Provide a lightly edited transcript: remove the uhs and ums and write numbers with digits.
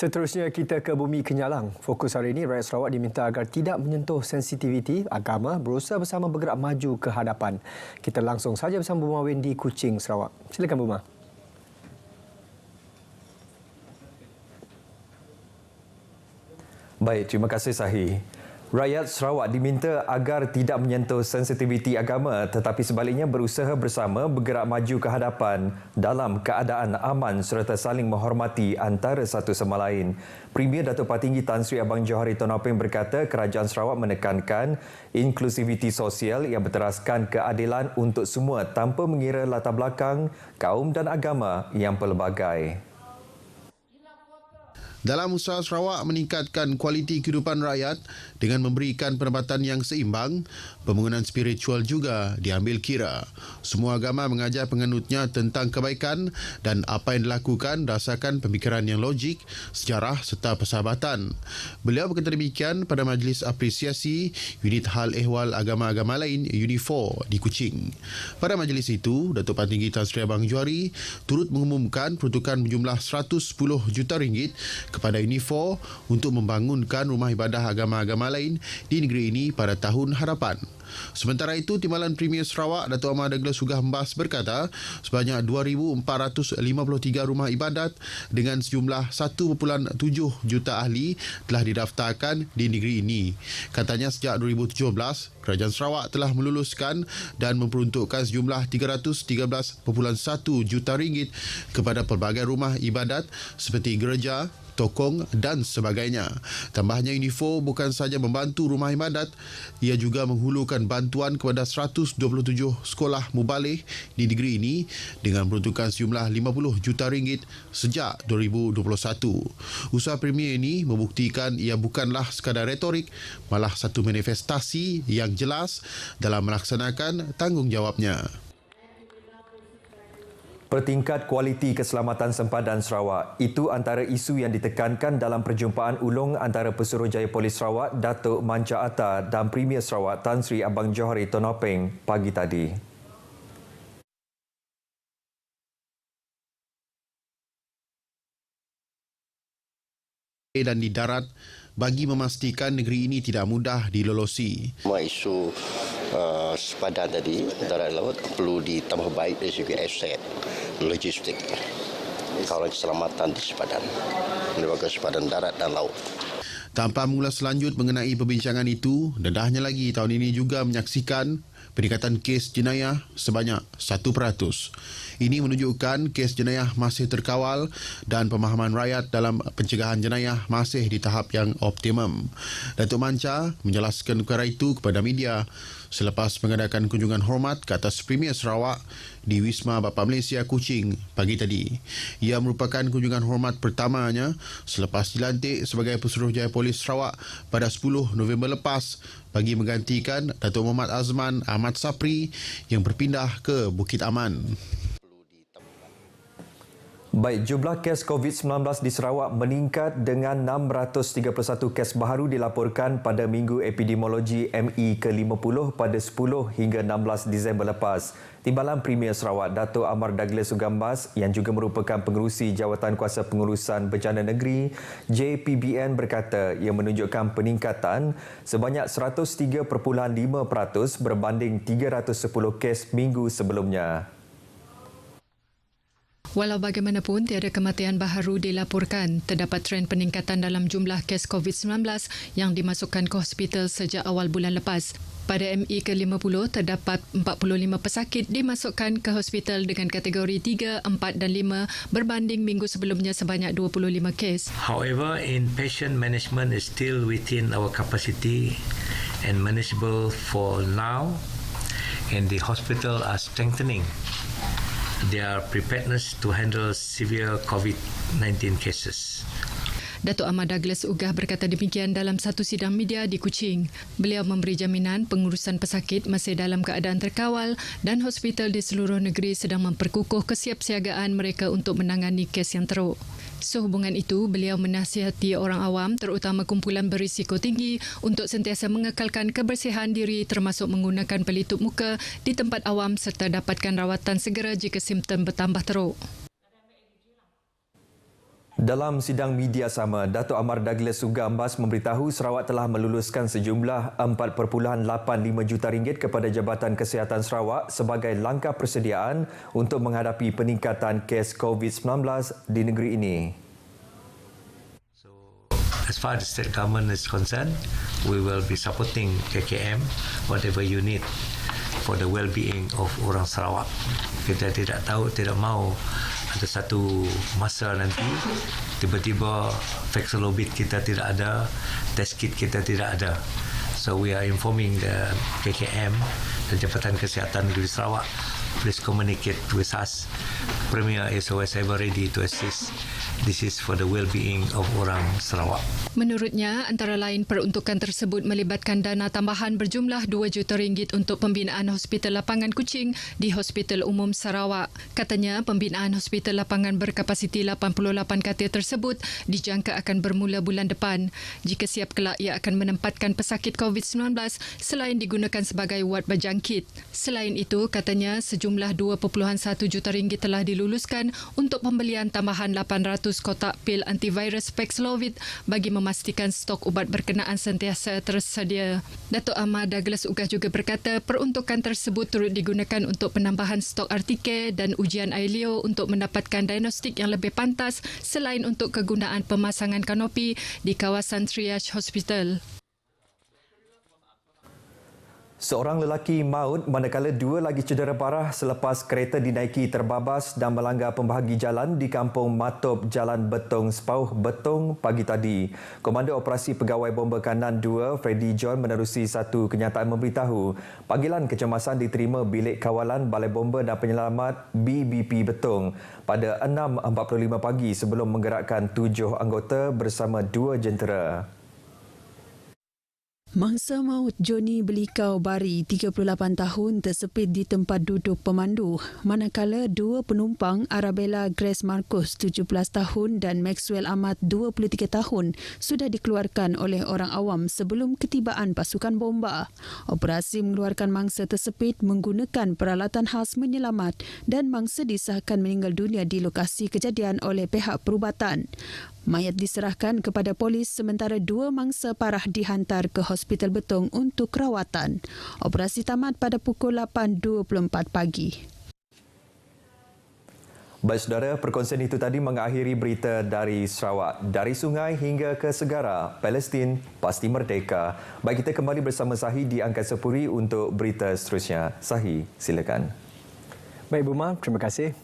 Seterusnya kita ke Bumi Kenyalang. Fokus hari ini, rakyat Sarawak diminta agar tidak menyentuh sensitiviti agama, berusaha bersama bergerak maju ke hadapan. Kita langsung saja bersama Buma Wen di Kuching, Sarawak. Silakan Buma. Baik, terima kasih Sahi. Rakyat Sarawak diminta agar tidak menyentuh sensitiviti agama tetapi sebaliknya berusaha bersama bergerak maju ke hadapan dalam keadaan aman serta saling menghormati antara satu sama lain. Premier Datuk Patinggi Tan Sri Abang Johari Tun Nopeng berkata kerajaan Sarawak menekankan inklusiviti sosial yang berteraskan keadilan untuk semua tanpa mengira latar belakang, kaum dan agama yang pelbagai. Dalam usaha Sarawak meningkatkan kualiti kehidupan rakyat dengan memberikan pendapatan yang seimbang, pembangunan spiritual juga diambil kira. Semua agama mengajar penganutnya tentang kebaikan dan apa yang dilakukan berdasarkan pemikiran yang logik, sejarah serta persahabatan. Beliau berkata demikian pada Majlis Apresiasi Unit Hal Ehwal Agama-Agama Lain UNI4 di Kuching. Pada majlis itu, Datuk Patinggi Tan Sri Abang Johari turut mengumumkan peruntukan berjumlah RM110 juta kepada UNI4 untuk membangunkan rumah ibadah agama-agama lain di negeri ini pada tahun hadapan. Sementara itu, Timbalan Premier Sarawak Datuk Ahmad Douglas Sugah Mbas berkata sebanyak 2,453 rumah ibadat dengan sejumlah 1.7 juta ahli telah didaftarkan di negeri ini. Katanya sejak 2017, Kerajaan Sarawak telah meluluskan dan memperuntukkan sejumlah RM313.1 juta kepada pelbagai rumah ibadat seperti gereja, tokong dan sebagainya. Tambahnya, UNI4 bukan sahaja membantu rumah ibadat, ia juga menghulurkan bantuan kepada 127 sekolah mubaligh di negeri ini dengan peruntukan sejumlah RM50 juta sejak 2021. Usaha Premier ini membuktikan ia bukanlah sekadar retorik, malah satu manifestasi yang jelas dalam melaksanakan tanggungjawabnya. Pertingkat kualiti keselamatan sempadan Sarawak, itu antara isu yang ditekankan dalam perjumpaan ulung antara Pesuruhjaya Polis Sarawak, Datuk Manca Atta dan Premier Sarawak Tan Sri Abang Johari Tun Nopeng pagi tadi. Dan di darat bagi memastikan negeri ini tidak mudah dilolosi. Semua isu sempadan tadi darat laut perlu ditambah baik dari segi aset, logistik, kawalan keselamatan di sempadan, merupakan sempadan darat dan laut. Tanpa mengulas lanjut mengenai perbincangan itu, dedahnya lagi tahun ini juga menyaksikan peningkatan kes jenayah sebanyak 1%. Ini menunjukkan kes jenayah masih terkawal dan pemahaman rakyat dalam pencegahan jenayah masih di tahap yang optimum. Datuk Manca menjelaskan perkara itu kepada media selepas mengadakan kunjungan hormat ke atas Premier Sarawak di Wisma Bapa Malaysia Kuching pagi tadi. Ia merupakan kunjungan hormat pertamanya selepas dilantik sebagai Pesuruhjaya Polis Sarawak pada 10 November lepas bagi menggantikan Datuk Muhammad Azman Ahmad Sapri yang berpindah ke Bukit Aman. Baik, jumlah kes COVID-19 di Sarawak meningkat dengan 631 kes baharu dilaporkan pada Minggu Epidemiologi ME ke-50 pada 10 hingga 16 Disember lepas. Timbalan Premier Sarawak, Datuk Ahmad Douglas Sugah Mbas yang juga merupakan pengerusi Jawatan Kuasa Pengurusan Bencana Negeri JPBN berkata ia menunjukkan peningkatan sebanyak 103.5% berbanding 310 kes minggu sebelumnya. Walau bagaimanapun, tiada kematian baharu dilaporkan. Terdapat tren peningkatan dalam jumlah kes COVID-19 yang dimasukkan ke hospital sejak awal bulan lepas. Pada ME ke-50, terdapat 45 pesakit dimasukkan ke hospital dengan kategori 3, 4 dan 5 berbanding minggu sebelumnya sebanyak 25 kes. However, inpatient management is still within our capacity and manageable for now, and the hospital are strengthening their preparedness to handle severe COVID-19 cases. Datuk Ahmad Douglas Ugah berkata demikian dalam satu sidang media di Kuching. Beliau memberi jaminan pengurusan pesakit masih dalam keadaan terkawal dan hospital di seluruh negeri sedang memperkukuh kesiapsiagaan mereka untuk menangani kes yang teruk. Sehubungan itu, beliau menasihati orang awam terutama kumpulan berisiko tinggi untuk sentiasa mengekalkan kebersihan diri termasuk menggunakan pelitup muka di tempat awam serta dapatkan rawatan segera jika simptom bertambah teruk. Dalam sidang media sama, Datuk Amar Douglas Sugambas memberitahu Sarawak telah meluluskan sejumlah 4.85 juta ringgit kepada Jabatan Kesihatan Sarawak sebagai langkah persediaan untuk menghadapi peningkatan kes COVID-19 di negeri ini. As far as the state government is concerned, we will be supporting KKM, whatever you need for the well-being of orang Sarawak. Kita tidak mahu ada satu masa nanti tiba-tiba Paxlovid kita tidak ada, test kit kita tidak ada. So we are informing the KKM, the Jabatan Kesihatan Negeri Sarawak, please communicate with us. Premier SOS ever ready to assist. This is for the well-being of orang Sarawak. Menurutnya, antara lain peruntukan tersebut melibatkan dana tambahan berjumlah 2 juta ringgit untuk pembinaan Hospital Lapangan Kuching di Hospital Umum Sarawak. Katanya, pembinaan Hospital Lapangan berkapasiti 88 katil tersebut dijangka akan bermula bulan depan. Jika siap kelak, ia akan menempatkan pesakit COVID-19 selain digunakan sebagai wad berjangkit. Selain itu, katanya sejumlah 2.1 juta ringgit telah diluluskan untuk pembelian tambahan 800 kotak pil antivirus Paxlovid bagi memastikan stok ubat berkenaan sentiasa tersedia. Datuk Amar Douglas Ugah juga berkata peruntukan tersebut turut digunakan untuk penambahan stok artikel dan ujian air liur untuk mendapatkan diagnostik yang lebih pantas selain untuk kegunaan pemasangan kanopi di kawasan triage hospital. Seorang lelaki maut manakala 2 lagi cedera parah selepas kereta dinaiki terbabas dan melanggar pembahagi jalan di kampung Matop, Jalan Betong, Sepauh Betong pagi tadi. Komander Operasi Pegawai Bomba Kanan 2, Freddy John menerusi satu kenyataan memberitahu panggilan kecemasan diterima Bilik Kawalan Balai Bomba dan Penyelamat BBP Betong pada 6.45 pagi sebelum menggerakkan 7 anggota bersama 2 jentera. Mangsa maut Joni Belikau Bari, 38 tahun, tersepit di tempat duduk pemandu. Manakala 2 penumpang, Arabella Grace Marcos, 17 tahun dan Maxwell Ahmad, 23 tahun, sudah dikeluarkan oleh orang awam sebelum ketibaan pasukan bomba. Operasi mengeluarkan mangsa tersepit menggunakan peralatan khas menyelamat dan mangsa disahkan meninggal dunia di lokasi kejadian oleh pihak perubatan. Mayat diserahkan kepada polis sementara 2 mangsa parah dihantar ke Hospital Betong untuk rawatan. Operasi tamat pada pukul 8.24 pagi. Baik saudara, perkongsian itu tadi mengakhiri berita dari Sarawak. Dari sungai hingga ke segara, Palestin pasti merdeka. Baik, kita kembali bersama Sahi di Angkasa Puri untuk berita seterusnya. Sahi, silakan. Baik, Buma, terima kasih.